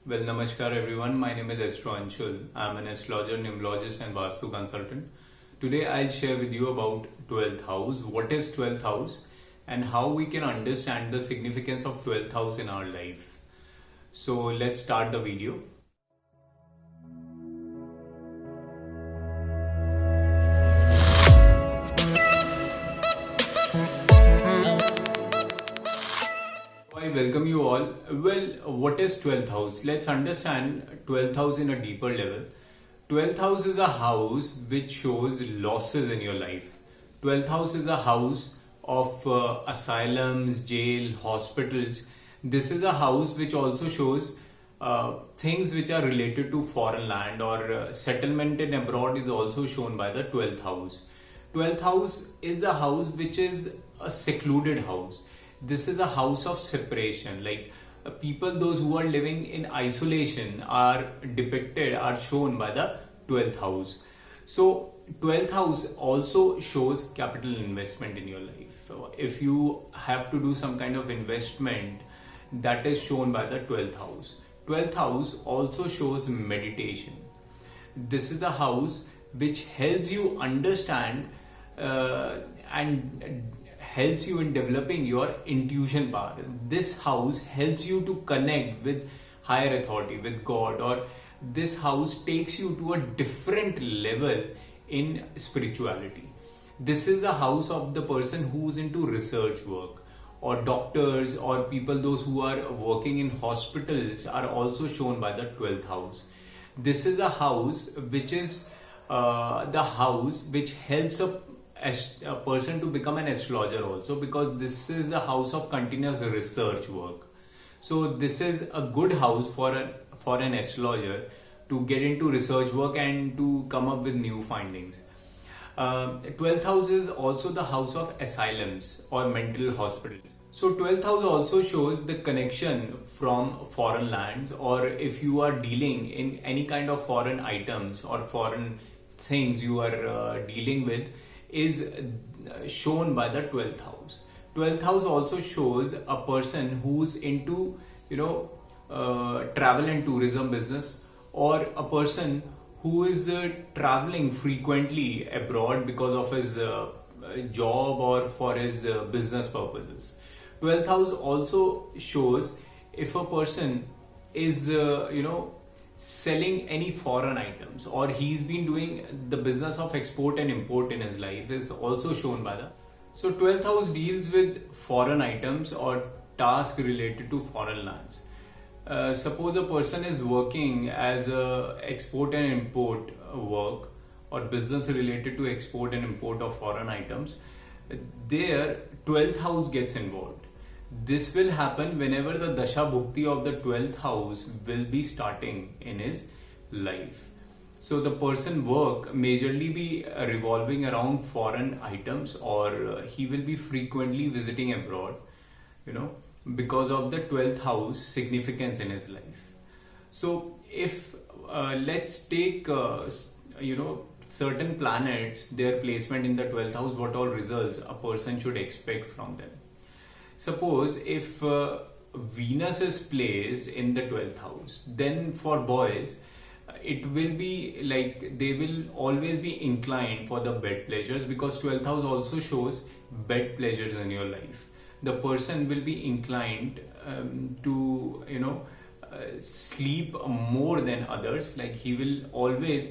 Well, namaskar everyone. My name is Astro Anshul. I'm an astrologer, numerologist, and Vastu consultant. Today, I'll share with you about 12th house. What is 12th house, and how we can understand the significance of 12th house in our life. So, let's start the video. I welcome you all. Well, what is 12th house? Let's understand 12th house in a deeper level. 12th house is a house which shows losses in your life. 12th house is a house of asylums, jail, hospitals. This is a house which also shows things which are related to foreign land or settlement in abroad is also shown by the 12th house. 12th house is a house which is a secluded house. This is a house of separation. Like people, those who are living in isolation are depicted, are shown by the 12th house. So 12th house also shows capital investment in your life. If you have to do some kind of investment, that is shown by the 12th house. 12th house also shows meditation. This is the house which helps you understand and helps you in developing your intuition power. This house helps you to connect with higher authority, with God, or this house takes you to a different level in spirituality. This is the house of the person who's into research work, or doctors, or people those who are working in hospitals are also shown by the 12th house. This is a house which is the house which helps a person to become an astrologer also, because this is a house of continuous research work. So this is a good house for an astrologer to get into research work and to come up with new findings. 12th house is also the house of asylums or mental hospitals. So 12th house also shows the connection from foreign lands, or if you are dealing in any kind of foreign items or foreign things you are dealing with, is shown by the 12th house. 12th house also shows a person who's into travel and tourism business, or a person who is traveling frequently abroad because of his job or for his business purposes. 12th house also shows if a person is selling any foreign items, or he's been doing the business of export and import in his life, is also shown by the. So 12th house deals with foreign items or tasks related to foreign lands. Suppose a person is working as a export and import work, or business related to export and import of foreign items, there 12th house gets involved. This will happen whenever the Dasha Bhukti of the 12th house will be starting in his life. So the person work majorly be revolving around foreign items, or he will be frequently visiting abroad, because of the 12th house significance in his life. So if let's take certain planets, their placement in the 12th house, what all results a person should expect from them. Suppose if Venus is placed in the 12th house, then for boys it will be like they will always be inclined for the bed pleasures, because 12th house also shows bed pleasures in your life. The person will be inclined to sleep more than others. Like he will always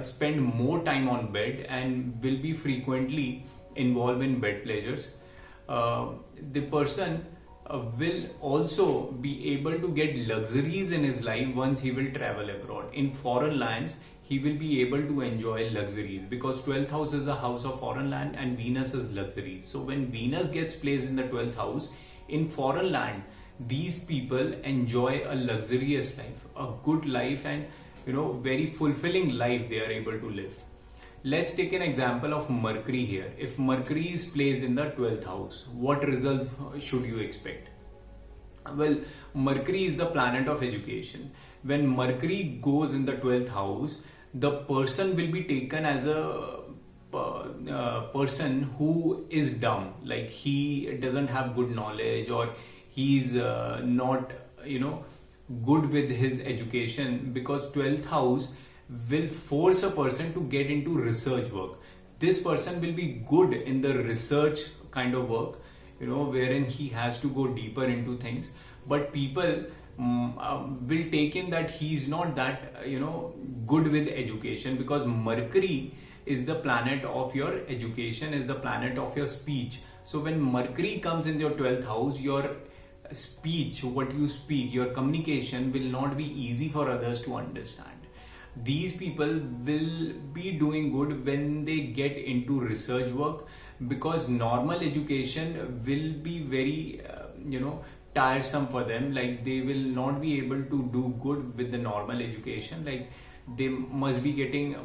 spend more time on bed and will be frequently involved in bed pleasures. The person will also be able to get luxuries in his life once he will travel abroad. In foreign lands, he will be able to enjoy luxuries, because 12th house is the house of foreign land and Venus is luxury. So when Venus gets placed in the 12th house in foreign land, these people enjoy a luxurious life, a good life, and very fulfilling life they are able to live. Let's take an example of Mercury here. If Mercury is placed in the 12th house, what results should you expect? Well, Mercury is the planet of education. When Mercury goes in the 12th house, the person will be taken as a person who is dumb, like he doesn't have good knowledge, or he's not good with his education, because 12th house will force a person to get into research work. This person will be good in the research kind of work, wherein he has to go deeper into things. But people will take in that he's not that good with education, because Mercury is the planet of your education, is the planet of your speech. So when Mercury comes in your 12th house, your speech, what you speak, your communication will not be easy for others to understand. These people will be doing good when they get into research work, because normal education will be very tiresome for them. Like, they will not be able to do good with the normal education. Like, they must be getting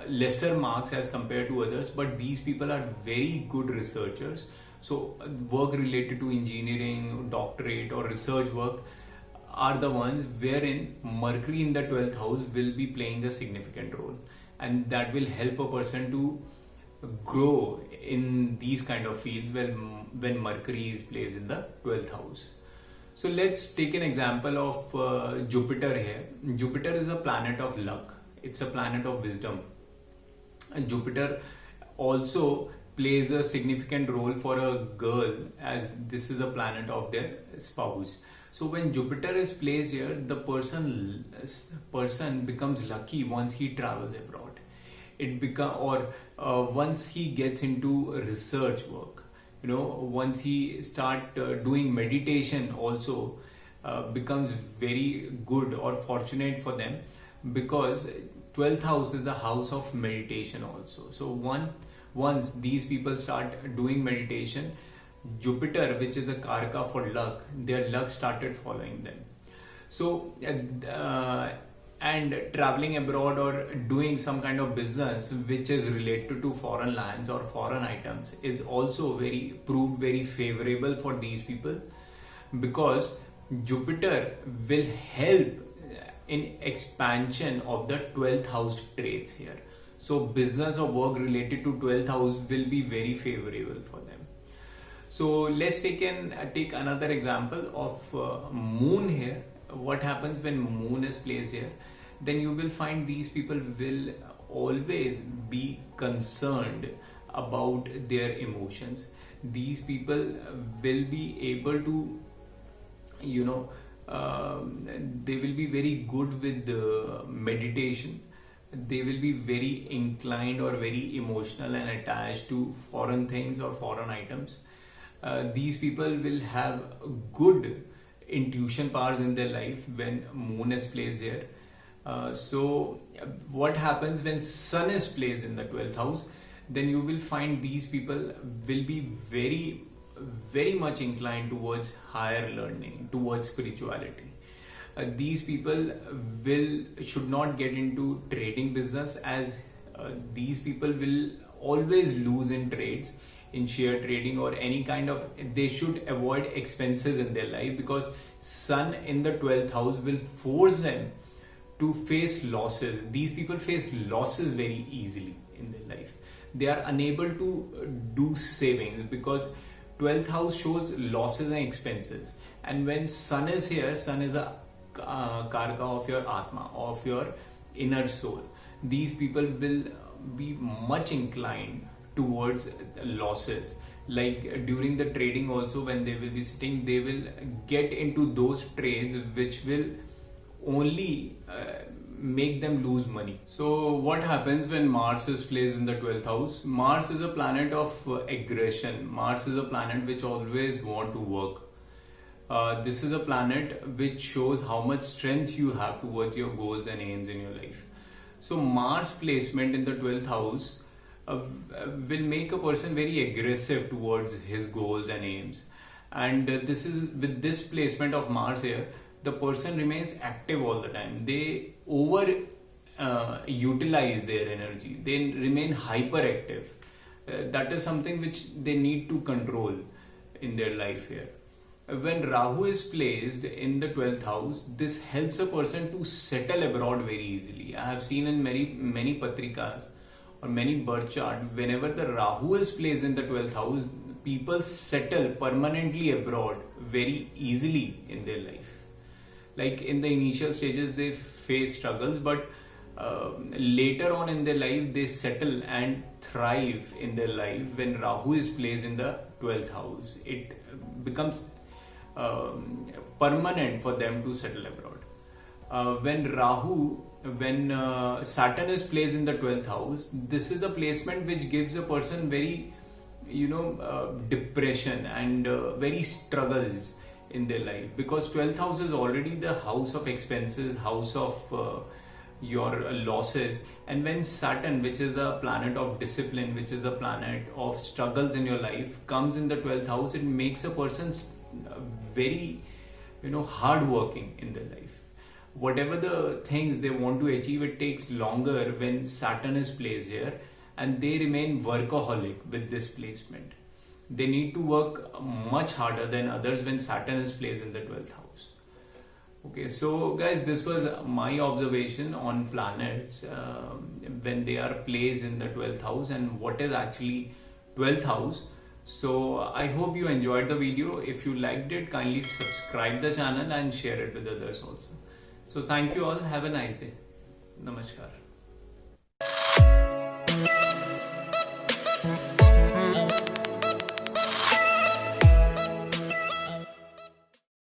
lesser marks as compared to others. But these people are very good researchers. So work related to engineering, doctorate or research work are the ones wherein Mercury in the 12th house will be playing a significant role, and that will help a person to grow in these kind of fields when Mercury is placed in the 12th house. So let's take an example of Jupiter here. Jupiter is a planet of luck. It's a planet of wisdom. And Jupiter also plays a significant role for a girl, as this is a planet of their spouse. So when Jupiter is placed here, the person becomes lucky once he travels abroad. Once he gets into research work, once he start doing meditation also, becomes very good or fortunate for them, because 12th house is the house of meditation also. So once these people start doing meditation, Jupiter, which is a karaka for luck, their luck started following them. So and traveling abroad or doing some kind of business which is related to foreign lands or foreign items is also proved very favorable for these people, because Jupiter will help in expansion of the 12th house traits here. So business or work related to 12th house will be very favorable for them. So let's take another example of moon here. What happens when moon is placed here? Then you will find these people will always be concerned about their emotions. These people will be able to, they will be very good with meditation. They will be very inclined or very emotional and attached to foreign things or foreign items. These people will have good intuition powers in their life when moon is placed here. So what happens when sun is placed in the 12th house? Then you will find these people will be very, very much inclined towards higher learning, towards spirituality. These people should not get into trading business, as these people will always lose in trades, in share trading or any kind of. They should avoid expenses in their life, because sun in the 12th house will force them to face losses. These people face losses very easily in their life. They are unable to do savings, because 12th house shows losses and expenses. And when sun is here, sun is a karka of your atma, of your inner soul. These people will be much inclined towards losses. Like during the trading also, when they will be sitting, they will get into those trades which will only make them lose money. So what happens when Mars is placed in the 12th house? Mars is a planet of aggression. Mars is a planet which always want to work. This is a planet which shows how much strength you have towards your goals and aims in your life. So Mars placement in the 12th house will make a person very aggressive towards his goals and aims. And this is with this placement of Mars here, the person remains active all the time. They utilize their energy. They remain hyperactive. That is something which they need to control in their life here. When Rahu is placed in the 12th house, this helps a person to settle abroad very easily. I have seen in many patrikas or many birth chart, whenever the Rahu is placed in the 12th house, people settle permanently abroad very easily in their life. Like in the initial stages they face struggles, but later on in their life they settle and thrive in their life. When Rahu is placed in the 12th house, it becomes permanent for them to settle abroad. When Saturn is placed in the 12th house, this is the placement which gives a person very, depression and very struggles in their life, because 12th house is already the house of expenses, house of your losses. And when Saturn, which is a planet of discipline, which is a planet of struggles in your life, comes in the 12th house, it makes a person very hard working in their life. Whatever the things they want to achieve, it takes longer when Saturn is placed here, and they remain workaholic with this placement. They need to work much harder than others when Saturn is placed in the 12th house. Okay, so guys, this was my observation on planets when they are placed in the 12th house and what is actually 12th house. So I hope you enjoyed the video. If you liked it, kindly subscribe the channel and share it with others also. So thank you all. Have a nice day. Namaskar.